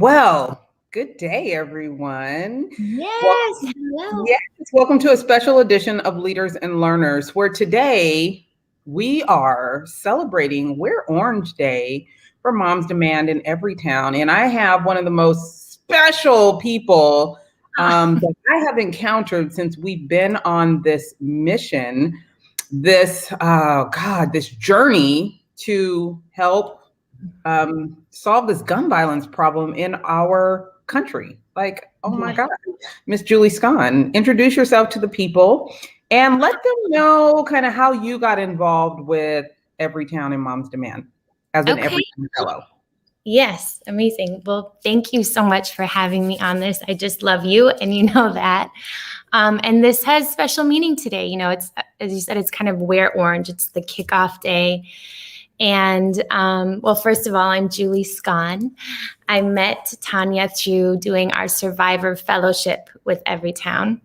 Well, good day, everyone. Well, Yes, hello. yes, welcome to a special edition of Leaders and Learners, where today we are celebrating Wear Orange Day for Moms Demand in Everytown. And I have one of the most special people that I have encountered since we've been on this mission, this journey to help solve this gun violence problem in our country. Like, oh my Yeah. God, Miss Julie Skon, introduce yourself to the people and let them know kind of how you got involved with Everytown and Mom's Demand as an Okay. Everytown fellow. Yes, amazing. Well, thank you so much for having me on this. I just love you, and you know that. And this has special meaning today. You know, it's, as you said, it's kind of Wear Orange. It's the kickoff day. And well, first of all, I'm Julie Skon. I met Tanya through doing our Survivor Fellowship with Everytown.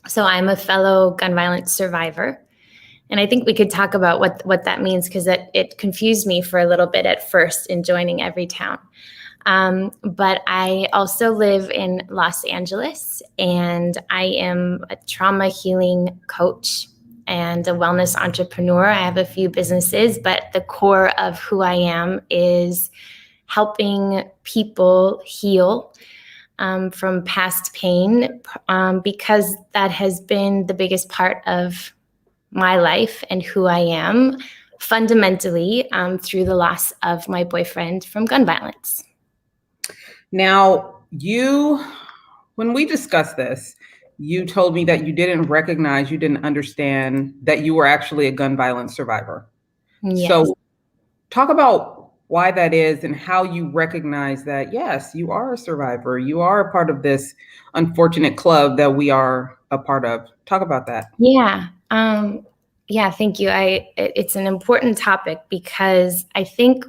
So I'm a fellow gun violence survivor. And I think we could talk about what that means, because it confused me for a little bit at first in joining Everytown. But I also live in Los Angeles, and I am a trauma healing coach and a wellness entrepreneur. I have a few businesses, but the core of who I am is helping people heal from past pain, because that has been the biggest part of my life and who I am, fundamentally through the loss of my boyfriend from gun violence. Now, when we discussed this, you told me that you didn't understand that you were actually a gun violence survivor. Yes. So talk about why that is and how you recognize that, yes, you are a survivor. You are a part of this unfortunate club that we are a part of. Talk about that. Yeah. Yeah, thank you. It's an important topic, because I think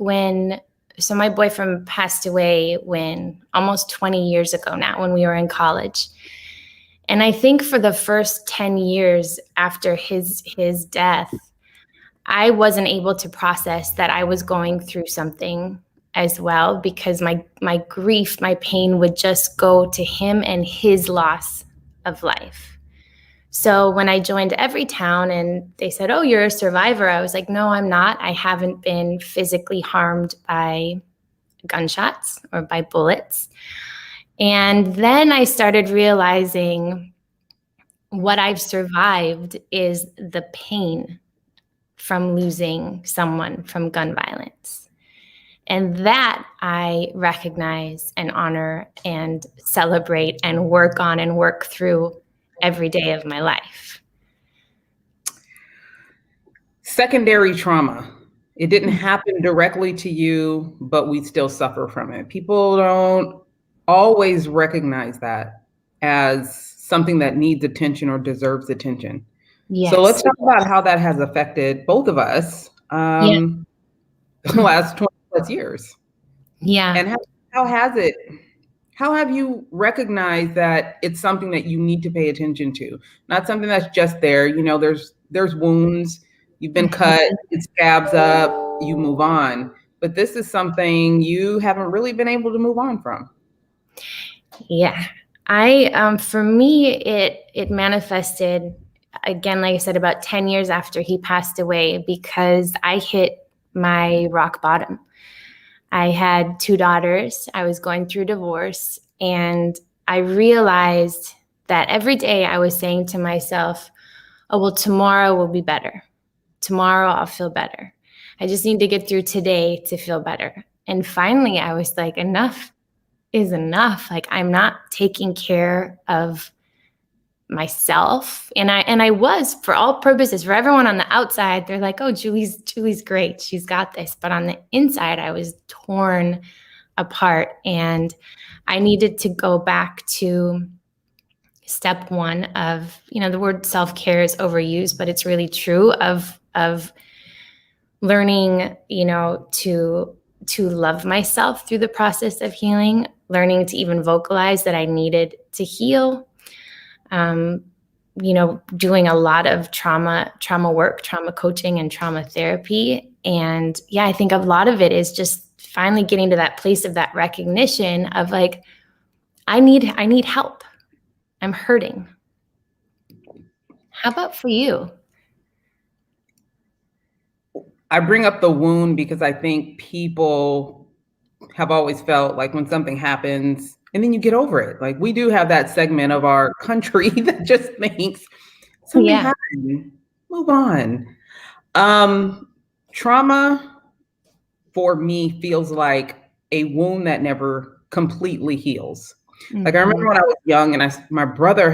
so my boyfriend passed away when almost 20 years ago now, when we were in college. And I think for the first 10 years after his death, I wasn't able to process that I was going through something as well, because my grief, my pain would just go to him and his loss of life. So when I joined Everytown and they said, "Oh, you're a survivor," I was like, "No, I'm not. I haven't been physically harmed by gunshots or by bullets." And then I started realizing what I've survived is the pain from losing someone from gun violence. And that I recognize and honor and celebrate and work on and work through every day of my life. Secondary trauma. It didn't happen directly to you, but we still suffer from it. People don't always recognize that as something that needs attention or deserves attention. Yes. So let's talk about how that has affected both of us the last 20 plus years. Yeah. And how have you recognized that it's something that you need to pay attention to? Not something that's just there. You know, there's wounds, you've been cut, it scabs up, you move on. But this is something you haven't really been able to move on from. Yeah. For me, it manifested, again, like I said, about 10 years after he passed away, because I hit my rock bottom. I had 2 daughters. I was going through divorce, and I realized that every day I was saying to myself, "Oh, well, tomorrow will be better. Tomorrow I'll feel better. I just need to get through today to feel better." And finally I was like, enough is enough. Like, I'm not taking care of myself. And I was, for all purposes, for everyone on the outside, they're like, "Oh, Julie's great. She's got this." But on the inside, I was torn apart, and I needed to go back to step one of, the word self-care is overused, but it's really true, of learning, to love myself through the process of healing, learning to even vocalize that I needed to heal, doing a lot of trauma work, trauma coaching, and trauma therapy. And yeah, I think a lot of it is just finally getting to that place of that recognition of like, I need help. I'm hurting. How about for you? I bring up the wound because I think people have always felt like when something happens and then you get over it. Like we do have that segment of our country that just thinks something happened, move on. Trauma for me feels like a wound that never completely heals. Like I remember when I was young and my brother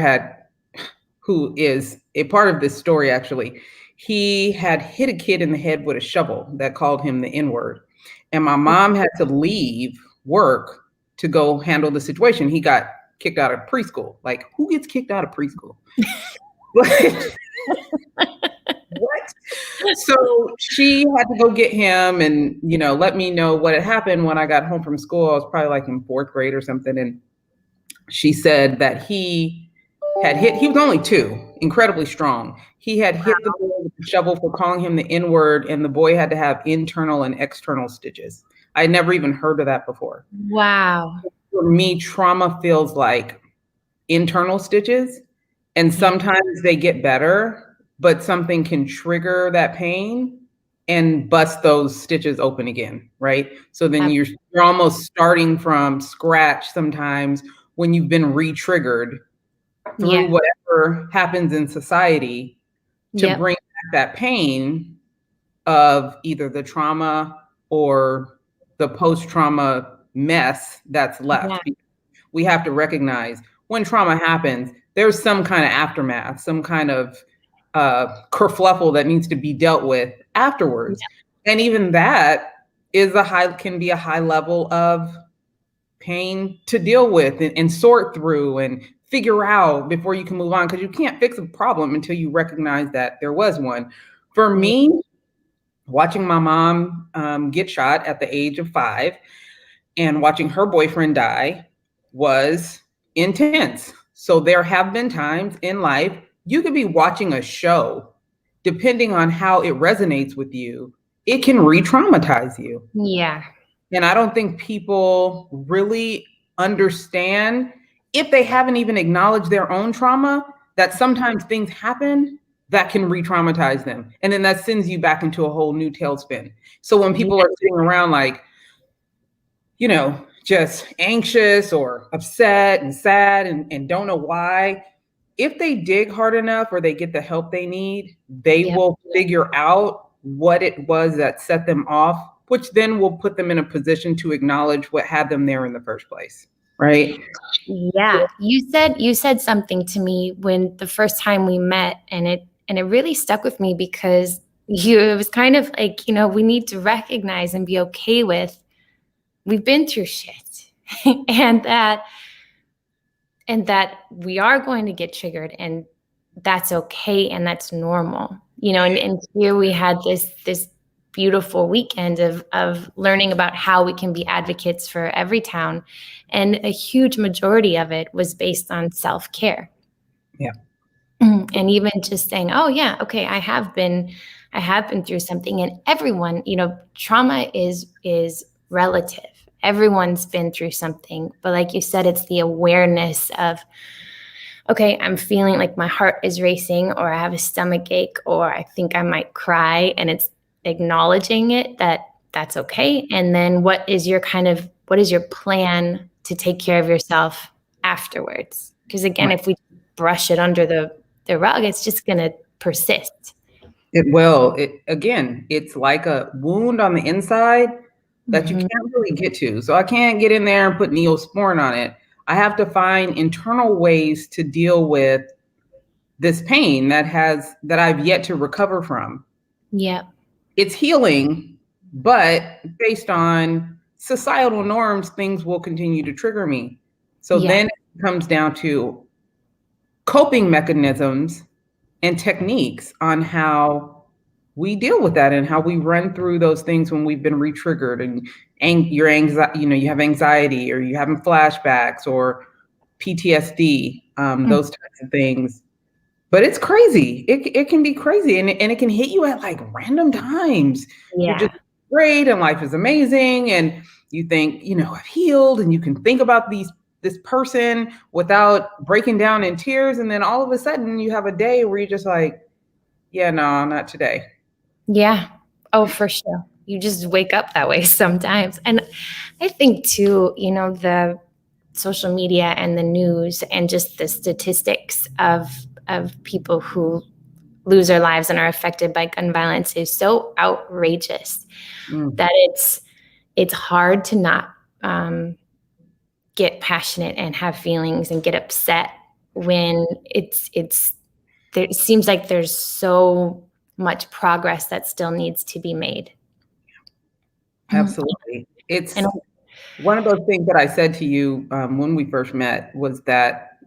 who is a part of this story actually, he had hit a kid in the head with a shovel that called him the N-word. And my mom had to leave work to go handle the situation. He got kicked out of preschool. Like, who gets kicked out of preschool? What? So she had to go get him and, let me know what had happened when I got home from school. I was probably like in 4th grade or something. And she said that he was only 2, incredibly strong. He had hit the boy with the shovel for calling him the N-word, and the boy had to have internal and external stitches. I had never even heard of that before. Wow. For me, trauma feels like internal stitches, and sometimes they get better, but something can trigger that pain and bust those stitches open again, right? So then you're almost starting from scratch sometimes when you've been re-triggered through whatever happens in society to bring back that pain of either the trauma or the post-trauma mess that's left. We have to recognize when trauma happens, there's some kind of aftermath, some kind of kerfluffle that needs to be dealt with afterwards. And even that can be a high level of pain to deal with and sort through and figure out before you can move on, because you can't fix a problem until you recognize that there was one. For me, watching my mom get shot at the age of 5 and watching her boyfriend die was intense. So there have been times in life you could be watching a show, depending on how it resonates with you, it can re-traumatize you. Yeah. And I don't think people really understand, if they haven't even acknowledged their own trauma, that sometimes things happen that can re-traumatize them. And then that sends you back into a whole new tailspin. So when people are sitting around like, just anxious or upset and sad and don't know why, if they dig hard enough or they get the help they need, they will figure out what it was that set them off, which then will put them in a position to acknowledge what had them there in the first place. Right? Yeah. You said something to me when the first time we met, and it really stuck with me because it was kind of like, we need to recognize and be okay with, we've been through shit and that we are going to get triggered, and that's okay. And that's normal, and here we had this beautiful weekend of learning about how we can be advocates for Everytown. And a huge majority of it was based on self-care. Yeah. And even just saying, oh yeah, okay, I have been through something. And everyone, trauma is relative. Everyone's been through something. But like you said, it's the awareness of, okay, I'm feeling like my heart is racing, or I have a stomach ache, or I think I might cry. And it's acknowledging it, that's okay. And then what is your plan to take care of yourself afterwards? Because again, if we brush it under the rug, it's just going to persist. It will. It's like a wound on the inside that you can't really get to. So I can't get in there and put Neosporin on it. I have to find internal ways to deal with this pain that I've yet to recover from. Yeah. It's healing, but based on societal norms, things will continue to trigger me. So then it comes down to coping mechanisms and techniques on how we deal with that and how we run through those things when we've been re-triggered and your anxiety, you have anxiety, or you're having flashbacks or PTSD, those types of things. But it's crazy. It can be crazy, and it can hit you at like random times. Yeah. You're just great and life is amazing. And you think, I've healed, and you can think about this person without breaking down in tears. And then all of a sudden you have a day where you're just like, yeah, no, not today. Yeah. Oh, for sure. You just wake up that way sometimes. And I think too, the social media and the news and just the statistics of people who lose their lives and are affected by gun violence is so outrageous that it's hard to not get passionate and have feelings and get upset when it seems like there's so much progress that still needs to be made. Absolutely. It's one of those things that I said to you when we first met was that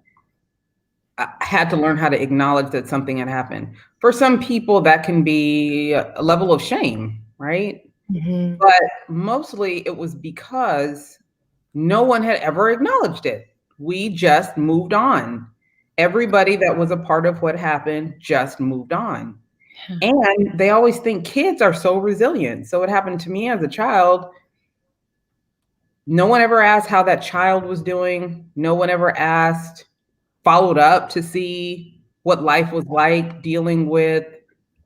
I had to learn how to acknowledge that something had happened. For some people, that can be a level of shame, right? Mm-hmm. But mostly it was because no one had ever acknowledged it. We just moved on. Everybody that was a part of what happened just moved on. And they always think kids are so resilient. So it happened to me as a child. No one ever asked how that child was doing. No one ever followed up to see what life was like dealing with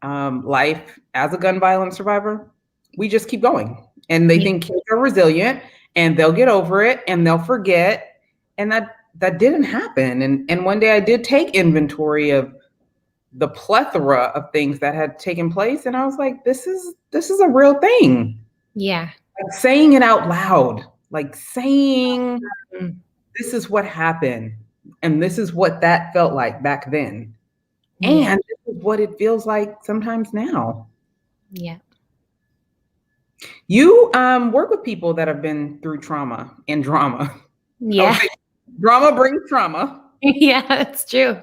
life as a gun violence survivor. We just keep going. And they think kids are resilient and they'll get over it and they'll forget. And that didn't happen. And one day I did take inventory of the plethora of things that had taken place. And I was like, this is a real thing. Yeah. Like saying it out loud, like saying, this is what happened. And this is what that felt like back then. And this is what it feels like sometimes now. Yeah. You work with people that have been through trauma and drama. Yeah. Drama brings trauma. Yeah, that's true.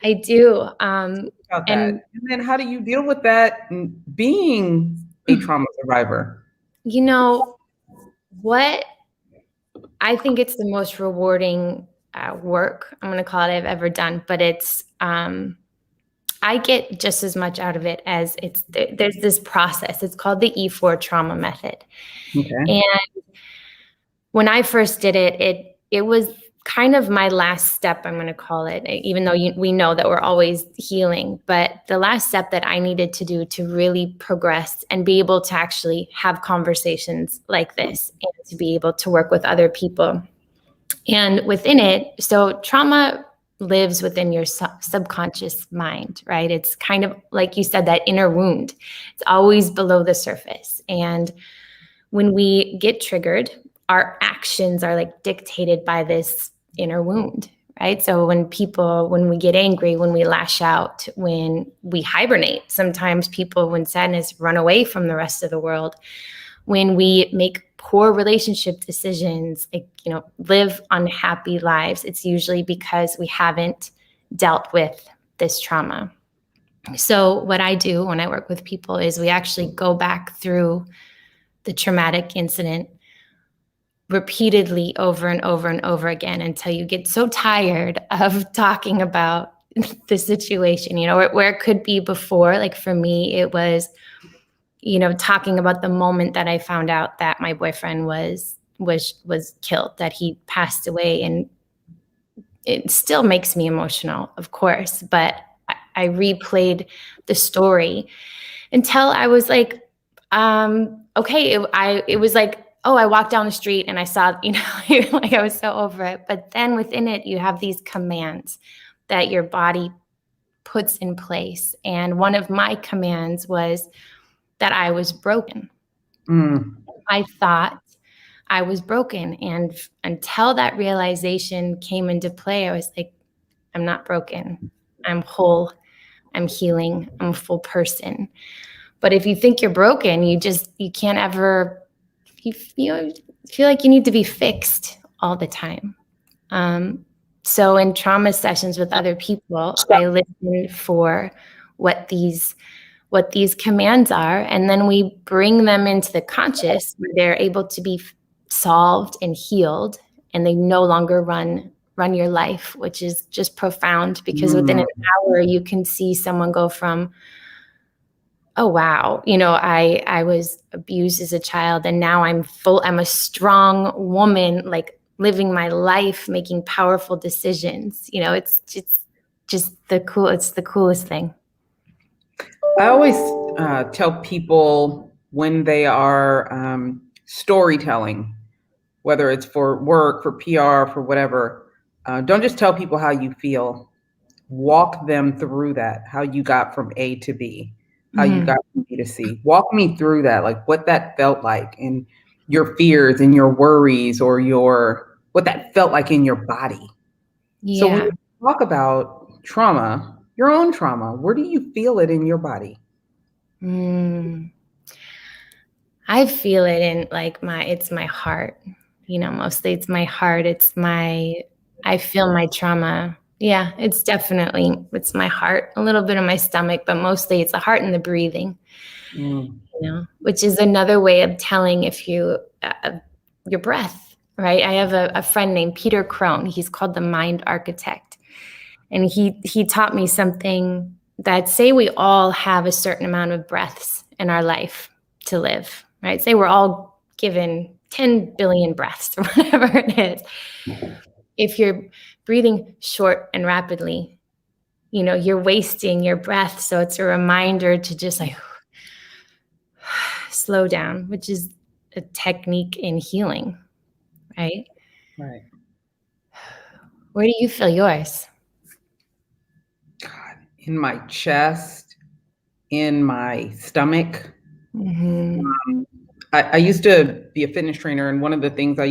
I do. And then how do you deal with that being a trauma survivor? What I think it's the most rewarding work, I'm going to call it, I've ever done, but it's, I get just as much out of it as there's this process. It's called the E4 trauma method. Okay. And when I first did it, it was kind of my last step, I'm going to call it, even though we know that we're always healing. But the last step that I needed to do to really progress and be able to actually have conversations like this and to be able to work with other people. And within it, so trauma lives within your subconscious mind, right? It's kind of like you said, that inner wound. It's always below the surface. And when we get triggered, our actions are like dictated by this inner wound, right? So when we get angry, when we lash out, when we hibernate, sometimes people, when sadness, run away from the rest of the world. When we make poor relationship decisions, live unhappy lives, it's usually because we haven't dealt with this trauma. So what I do when I work with people is we actually go back through the traumatic incident repeatedly over and over and over again until you get so tired of talking about the situation, where it could be before. Like for me, it was, talking about the moment that I found out that my boyfriend was killed, that he passed away. And it still makes me emotional, of course, but I replayed the story until I was like, okay, it was like, oh, I walked down the street and I saw, like I was so over it. But then within it, you have these commands that your body puts in place. And one of my commands was that I was broken. I thought I was broken. And until that realization came into play, I was like, I'm not broken. I'm whole. I'm healing. I'm a full person. But if you think you're broken, you can't ever, you feel like you need to be fixed all the time. So in trauma sessions with other people, I listen for what these commands are, and then we bring them into the conscious where they're able to be solved and healed, and they no longer run your life, which is just profound, because within an hour you can see someone go from oh wow, I was abused as a child, and now I'm a strong woman, like living my life, making powerful decisions. It's just it's the coolest thing. I always tell people when they are storytelling, whether it's for work, for PR, for whatever, don't just tell people how you feel. Walk them through that, how you got from A to B, how you Mhm. got from B to C. Walk me through that, like what that felt like and your fears and your worries or what that felt like in your body. So when Yeah. you talk about trauma, your own trauma, where do you feel it in your body? Mm. I feel it in like it's my heart, mostly it's my heart. I feel my trauma. Yeah, it's my heart, a little bit of my stomach, but mostly it's the heart and the breathing, Mm, which is another way of telling if your breath, right? I have a friend named Peter Crone. He's called the mind architect. And he taught me something that, say we all have a certain amount of breaths in our life to live, right? Say we're all given 10 billion breaths or whatever it is. If you're breathing short and rapidly, you're wasting your breath. So it's a reminder to just like slow down, which is a technique in healing, right? right. Where do you feel yours? God, in my chest, in my stomach. Mm-hmm. I used to be a fitness trainer, and one of the things I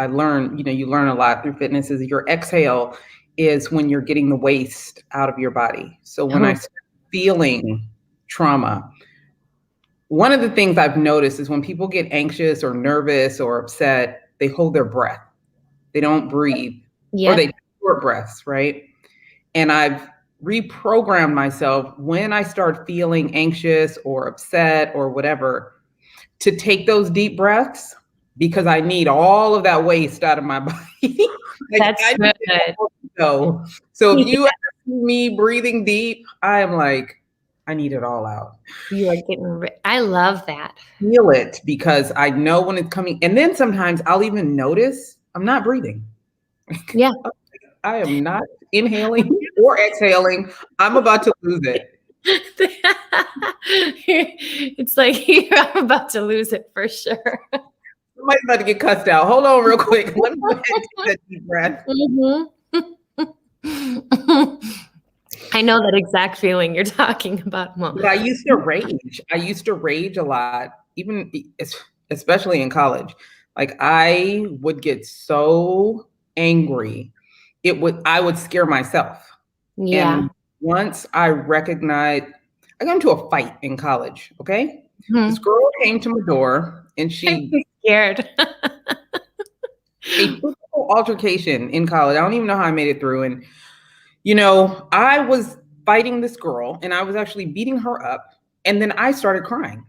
learned, you learn a lot through fitness, is your exhale is when you're getting the waste out of your body. So when I Oh, start feeling trauma, one of the things I've noticed is when people get anxious or nervous or upset, they hold their breath. They don't breathe, or they yep. take short breaths, right? And I've reprogrammed myself when I start feeling anxious or upset or whatever to take those deep breaths because I need all of that waste out of my body. Like That's I need it good. all to go. So if you ever see me breathing deep, I am like, I need it all out. You are I love that. Feel it because I know when it's coming. And then sometimes I'll even notice I'm not breathing. Yeah. I am not inhaling or exhaling. I'm about to lose it. It's like you're about to lose it for sure. Somebody's about to get cussed out. Hold on real quick. Let me go ahead and take that deep breath. Mhm. I know that exact feeling you're talking about, Mom. But I used to rage. I used to rage a lot, even especially in college. Like I would get so angry, I would scare myself. Yeah. And once I got into a fight in college, okay? This Mhm. girl came to my door and I'm she scared. a physical altercation in college. I don't even know how I made it through. And I was fighting this girl and I was actually beating her up. And then I started crying.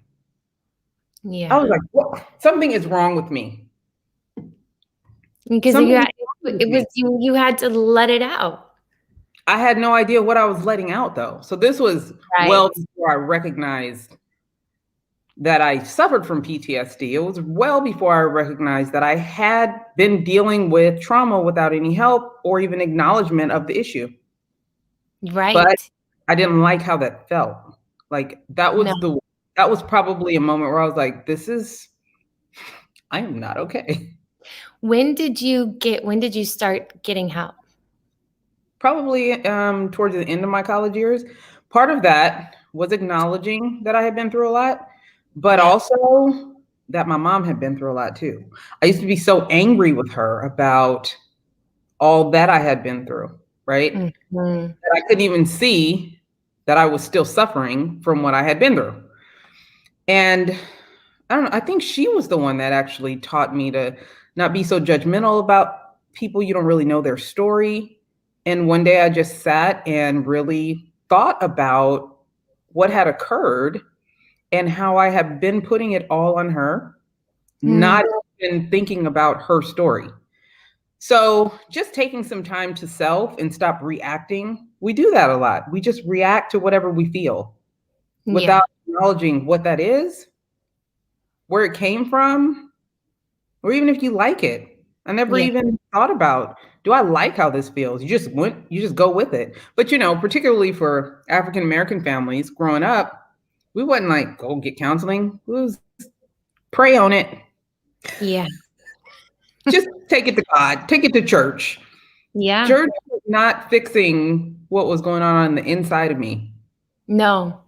I was Yeah. like, what? Something is wrong with me. Because Something is wrong with it was me. you had to let it out. I had no idea what I was letting out though. So this was well Right. before I recognized that I suffered from PTSD. It was well before I recognized that I had been dealing with trauma without any help or even acknowledgement of the issue. But Right. I didn't like how that felt. Like No. that was probably a moment where I was like, I am not okay. When did you start getting help? Probably towards the end of my college years. Part of that was acknowledging that I had been through a lot, but Yeah. also that my mom had been through a lot too. I used to be so angry with her about all that I had been through, right? Mhm. That I couldn't even see that I was still suffering from what I had been through. And I don't know, I think she was the one that actually taught me to not be so judgmental about people you don't really know their story. And one day I just sat and really thought about what had occurred and how I have been putting it all on her, not Mm. even thinking about her story. So just taking some time to self and stop reacting. We do that a lot. We just react to whatever we feel Yeah. without acknowledging what that is, where it came from, or even if you like it. I never Yeah. even thought about, do I like how this feels? You just go with it. But particularly for African American families growing up, we wasn't like, go get counseling. It was pray on it. Yeah. Just take it to God, take it to church. Yeah. Church was not fixing what was going on the inside of me. No.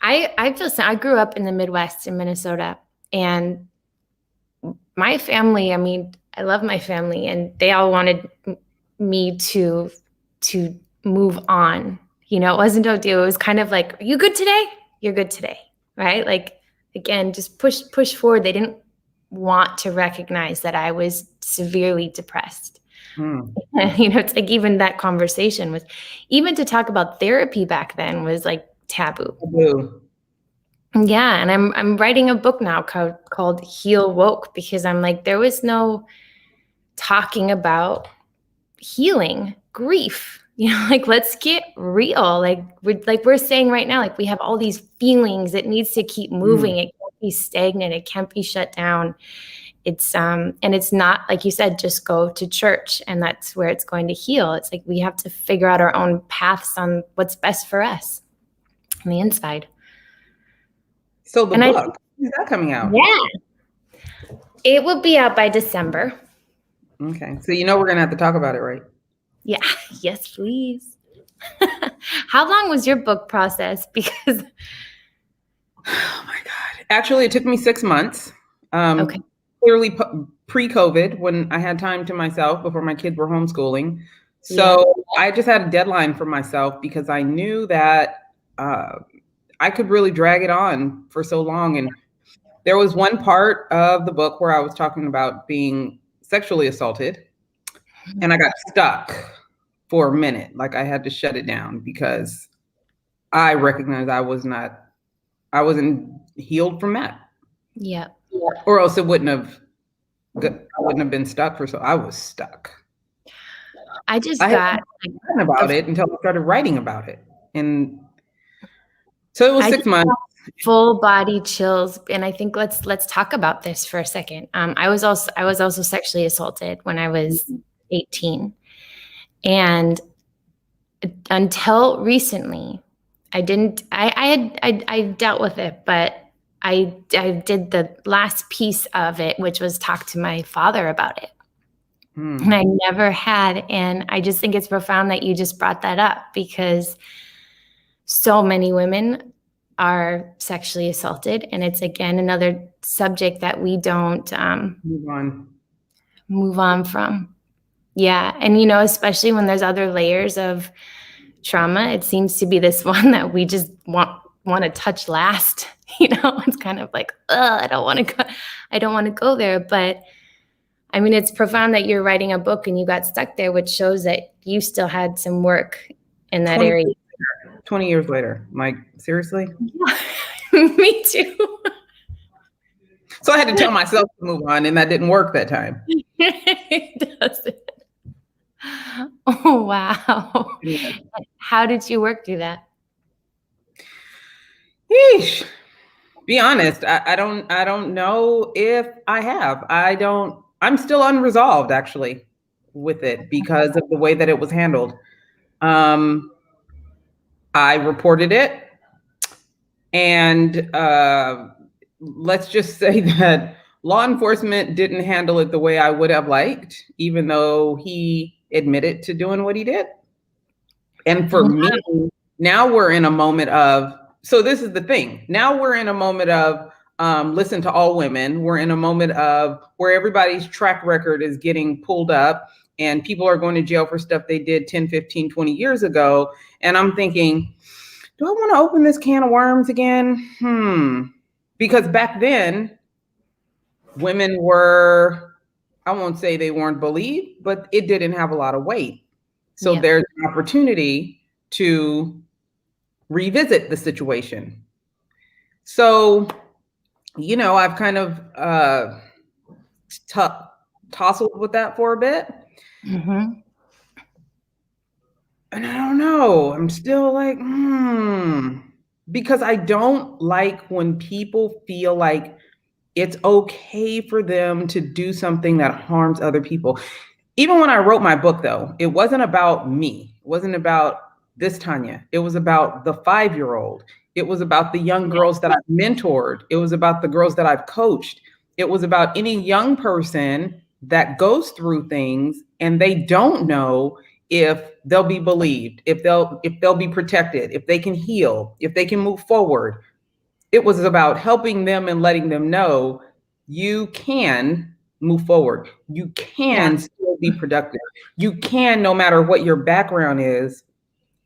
I grew up in the Midwest in Minnesota, and my family, I mean, I love my family, and they all wanted me to move on. It wasn't no deal. It was kind of like, are you good today? You're good today, right? Like, again, just push forward. They didn't want to recognize that I was severely depressed. It's like even that conversation was, even to talk about therapy back then was like taboo. Yeah, and I'm writing a book now called Heal Woke, because I'm like, there was no talking about healing grief. Like, let's get real. Like we're saying right now, like, we have all these feelings. It needs to keep moving. It can't be stagnant. It can't be shut down. It's and it's not, like you said, just go to church and that's where it's going to heal. It's like we have to figure out our own paths on what's best for us on the inside. So the book, is that coming out? Yeah. It will be out by December. Okay. So we're going to have to talk about it, right? Yeah. Yes, please. How long was your book process? Because oh my God. Actually, it took me 6 months. Okay. Clearly pre-COVID, when I had time to myself before my kids were homeschooling. So I just had a deadline for myself because I knew that I could really drag it on for so long. And there was one part of the book where I was talking about being sexually assaulted, and I got stuck for a minute. Like, I had to shut it down because I recognized I wasn't healed from that. Yeah. Or else I wouldn't have been stuck I was stuck. I just I got forgotten about it until I started writing about it. And so it was 6 months. Full body chills. And I think let's talk about this for a second. I was also sexually assaulted when I was 18. And until recently, I dealt with it, but I did the last piece of it, which was talk to my father about it. And I never had. And I just think it's profound that you just brought that up, because so many women are sexually assaulted. And it's, again, another subject that we don't move on from. Yeah. And, especially when there's other layers of trauma, it seems to be this one that we just want to touch last. It's kind of like, I don't want to go there. But I mean, it's profound that you're writing a book and you got stuck there, which shows that you still had some work in that area. 20 years later. Like, seriously? Me too. So I had to tell myself to move on, and that didn't work that time. It doesn't. Oh, wow. Yeah. How did you work through that? Yeesh. Be honest, I don't know if I have. I'm still unresolved, actually, with it because of the way that it was handled. I reported it, and let's just say that law enforcement didn't handle it the way I would have liked, even though he admitted to doing what he did. And for me, now we're in a moment of, so this is the thing. Now we're in a moment of listen to all women. We're in a moment of where everybody's track record is getting pulled up and people are going to jail for stuff they did 10, 15, 20 years ago. And I'm thinking, do I want to open this can of worms again? Because back then, women were, I won't say they weren't believed, but it didn't have a lot of weight. So there's an opportunity to revisit the situation. So, I've kind of tousled with that for a bit. Mm-hmm. And I don't know, I'm still like, because I don't like when people feel like it's okay for them to do something that harms other people. Even when I wrote my book, though, it wasn't about me. It wasn't about this Tanya. It was about the 5-year-old. It was about the young Yeah. girls that I've mentored. It was about the girls that I've coached. It was about any young person that goes through things and they don't know if they'll be believed, if they'll be protected, if they can heal, if they can move forward. It was about helping them and letting them know you can move forward. You Yeah. can still be productive. You can, no matter what your background is,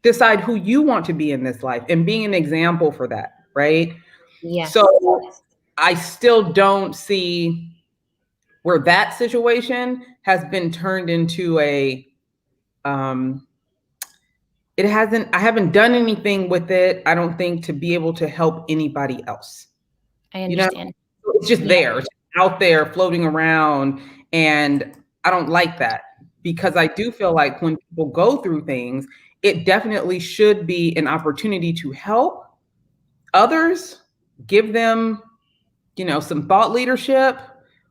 decide who you want to be in this life and being an example for that, right? Yes. So I still don't see where that situation has been turned into a um I haven't done anything with it, I don't think, to be able to help anybody else. I You know, understand. it's just Yeah. there, it's out there floating around. And I don't like that, because I do feel like when people go through things, it definitely should be an opportunity to help others, give them, some thought leadership,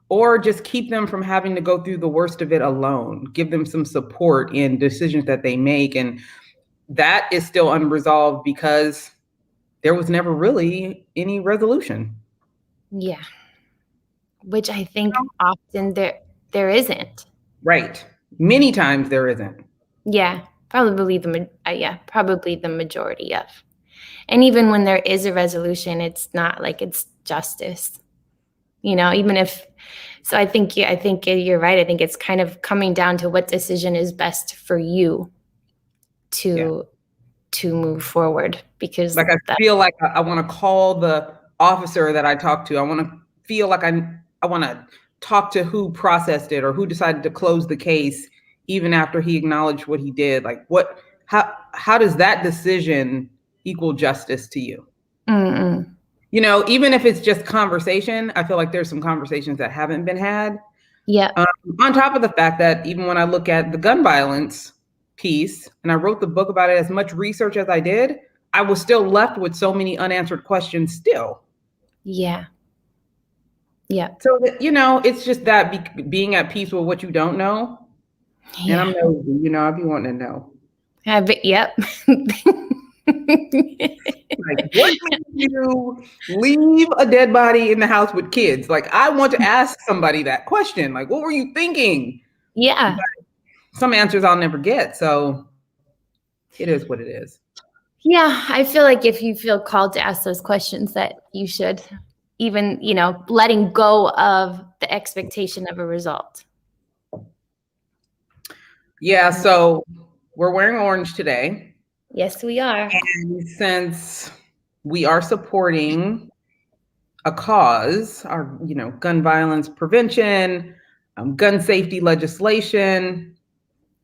or just keep them from having to go through the worst of it alone, give them some support in decisions that they make. And that is still unresolved because there was never really any resolution. Yeah. Which I think often there isn't. Right. Many times there isn't. Yeah. Probably probably the majority of. And even when there is a resolution, it's not like it's justice. Even if so I think you're right. I think it's kind of coming down to what decision is best for you Yeah. to move forward, because Like, I feel like I want to call the officer that I talked to. I want to feel like I want to talk to who processed it or who decided to close the case, even after he acknowledged what he did. Like, how does that decision equal justice to you? Mm-mm. Even if it's just conversation, I feel like there's some conversations that haven't been had. Yeah. On top of the fact that even when I look at the gun violence piece, and I wrote the book about it, as much research as I did, I was still left with so many unanswered questions still. Yeah. Yeah. So, it's just that being at peace with what you don't know. And I'm Yeah. nosy, I'd be wanting to know. Yep. Like, what made you leave a dead body in the house with kids? Like, I want to ask somebody that question. Like, what were you thinking? Yeah. But some answers I'll never get. So it is what it is. Yeah. I feel like if you feel called to ask those questions, that you should, even, letting go of the expectation of a result. Yeah. So we're wearing orange today. Yes, we are. And since we are supporting a cause, our, gun violence prevention, gun safety legislation,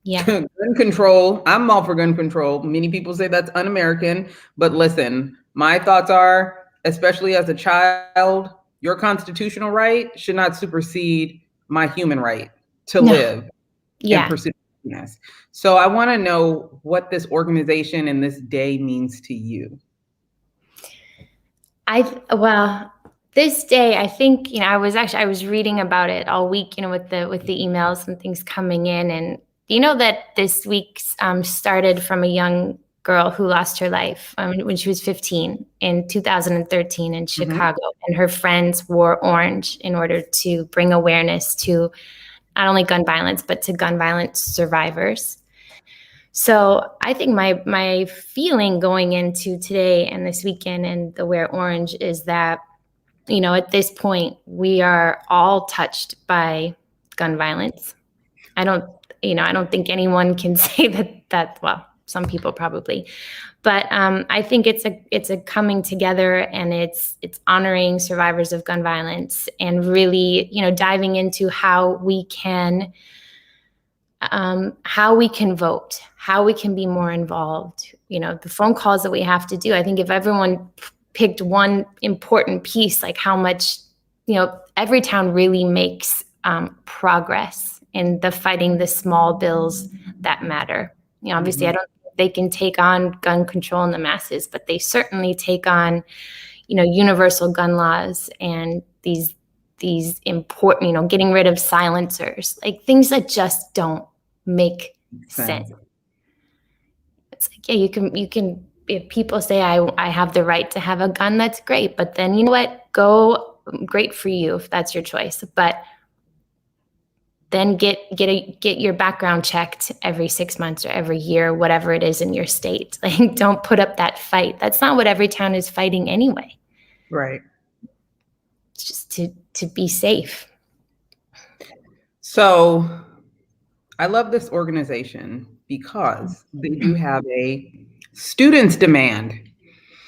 Yeah. gun control. I'm all for gun control. Many people say that's un-American, but listen, my thoughts are, especially as a child, your constitutional right should not supersede my human right to No. live and Yeah. pursue happiness. So I want to know what this organization and this day means to you. This day, I think, I was reading about it all week, with the emails and things coming in, and that this week started from a young girl who lost her life when she was 15 in 2013 in Chicago, and her friends wore orange in order to bring awareness to not only gun violence, but to gun violence survivors. So I think my feeling going into today and this weekend and the Wear Orange is that, at this point, we are all touched by gun violence. I don't think anyone can say that, well, some people probably, but I think it's a coming together, and it's honoring survivors of gun violence, and really, diving into how we can vote, how we can be more involved, the phone calls that we have to do. I think if everyone picked one important piece, like how much, Everytown really makes progress in the fighting the small bills that matter. Obviously, I don't think they can take on gun control in the masses, but they certainly take on, universal gun laws and these important, getting rid of silencers, like things that just don't make sense. It's like, yeah, you can, if people say I have the right to have a gun, that's great. But then you know what? Great for you if that's your choice. But then get your background checked every 6 months or every year, whatever it is in your state. Like, don't put up that fight. That's not what Everytown is fighting anyway. Right. It's just to be safe. So I love this organization because they do have a students demand.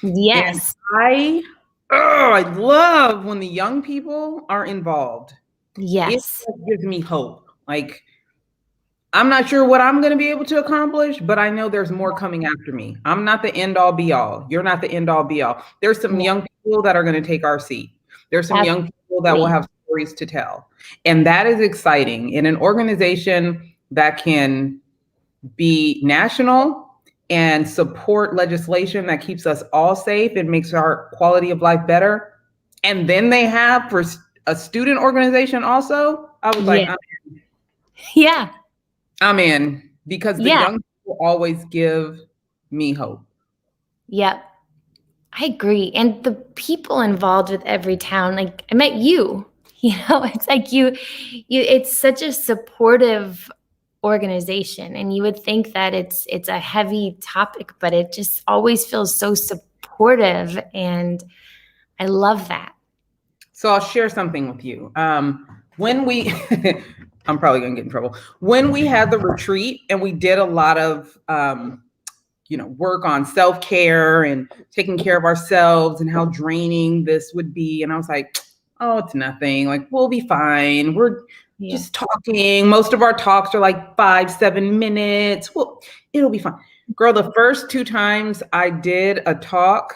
Yes. And I love when the young people are involved. Yes. It gives me hope. Like, I'm not sure what I'm going to be able to accomplish, but I know there's more coming after me. I'm not the end all be all. You're not the end all be all. There's some young people that are going to take our seat. There's some young people that will have stories to tell. And that is exciting. In an organization that can be national and support legislation that keeps us all safe and makes our quality of life better. And then they have for a student organization also, I was like, I'm in, because the young people always give me hope. Yep. I agree. And the people involved with Everytown, like I met you, it's like it's such a supportive organization, and you would think that it's a heavy topic, but it just always feels so supportive, and I love that. So I'll share something with you. When we I'm probably gonna get in trouble. When we had the retreat and we did a lot of work on self-care and taking care of ourselves and how draining this would be, and I was like, oh, it's nothing, like we'll be fine, we're just talking. Most of our talks are like 5-7 minutes, well, it'll be fine. Girl, the first 2 times I did a talk,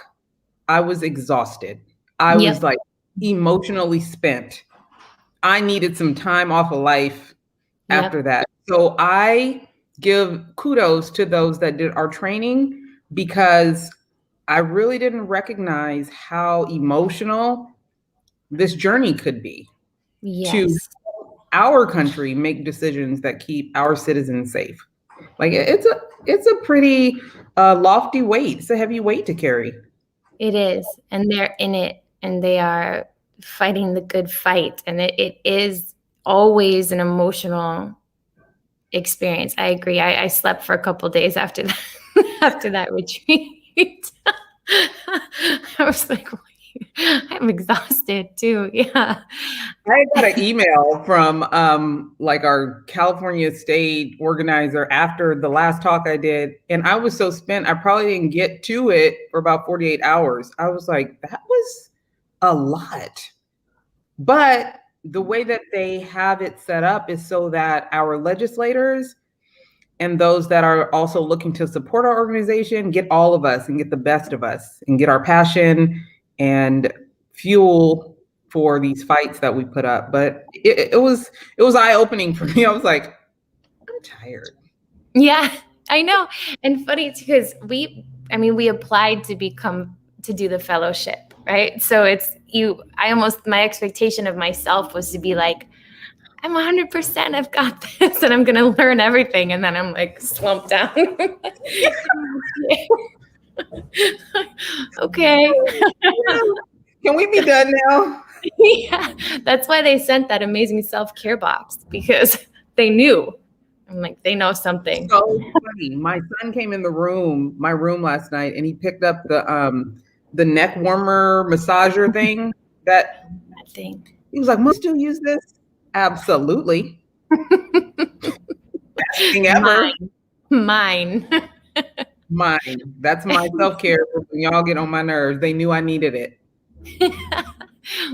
I was exhausted. I was like emotionally spent. I needed some time off of life after that. So I give kudos to those that did our training, because I really didn't recognize how emotional this journey could be to our country make decisions that keep our citizens safe. Like, it's a pretty lofty weight. It's a heavy weight to carry. It is. And they're in it, and they are fighting the good fight. And it is always an emotional experience. I agree. I slept for a couple of days after that, after that retreat. I was like, I'm exhausted too. Yeah. I got an email from like our California state organizer after the last talk I did, and I was so spent, I probably didn't get to it for about 48 hours. I was like, that was a lot. But the way that they have it set up is so that our legislators and those that are also looking to support our organization get all of us and get the best of us and get our passion and fuel for these fights that we put up. But it was eye-opening for me. I was like, I'm tired. Yeah, I know. And funny too, because we applied to do the fellowship, right? So my expectation of myself was to be like, I'm 100%, I've got this, and I'm going to learn everything. And then I'm like slumped down. Okay. Can we be done now? Yeah, that's why they sent that amazing self-care box, because they knew. I'm like, they know something. So funny. My son came in my room last night, and he picked up the neck warmer massager thing. That thing. He was like, "Must still use this?" Absolutely. Best thing ever. Mine. That's my self-care. When y'all get on my nerves, they knew I needed it.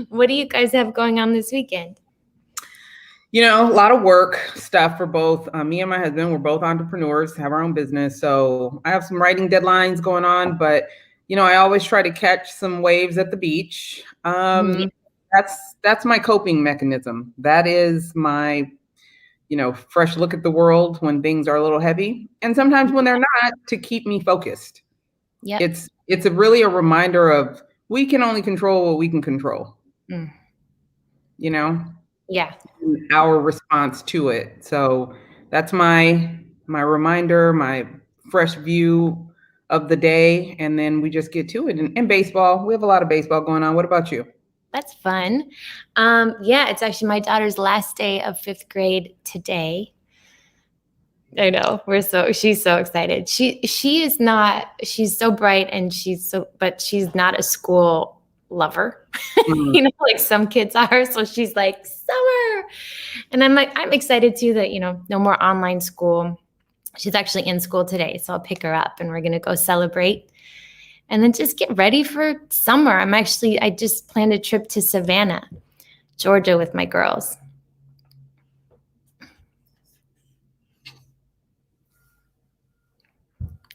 What do you guys have going on this weekend? A lot of work stuff for both me and my husband. We're both entrepreneurs, have our own business. So I have some writing deadlines going on, but I always try to catch some waves at the beach. That's my coping mechanism. That is my, fresh look at the world when things are a little heavy, and sometimes when they're not, to keep me focused. Yep. It's really a reminder of we can only control what we can control. Mm. Yeah. Our response to it. So that's my reminder, my fresh view of the day, and then we just get to it. And baseball, we have a lot of baseball going on. What about you? That's fun. Yeah, it's actually my daughter's last day of 5th grade today. I know. She's so excited. She's so bright and but she's not a school lover, like some kids are. So she's like, summer. And I'm excited too that, no more online school. She's actually in school today. So I'll pick her up and we're going to go celebrate and then just get ready for summer. I just planned a trip to Savannah, Georgia with my girls.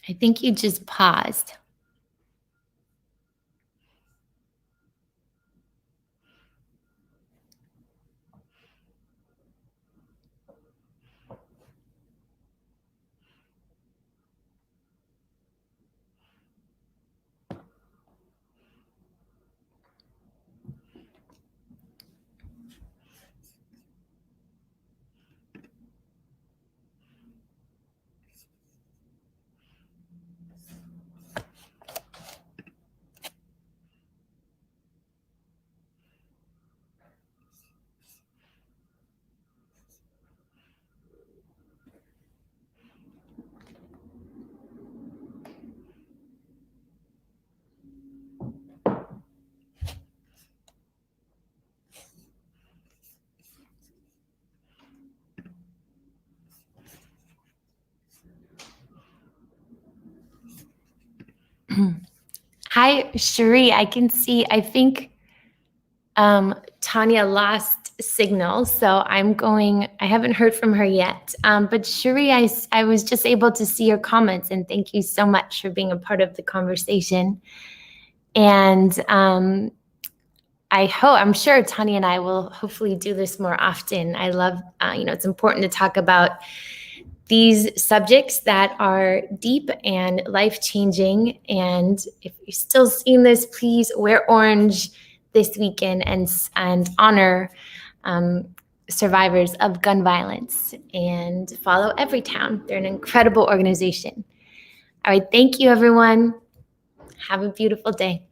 I think you just paused. Hi, Cherie. I can see, I think Tanya lost signal, so I haven't heard from her yet. But Cherie, I was just able to see your comments, and thank you so much for being a part of the conversation. And I'm sure Tanya and I will hopefully do this more often. I love, it's important to talk about these subjects that are deep and life-changing. And if you're still seeing this, please wear orange this weekend and honor survivors of gun violence, and follow Everytown. They're an incredible organization. All right, thank you, everyone. Have a beautiful day.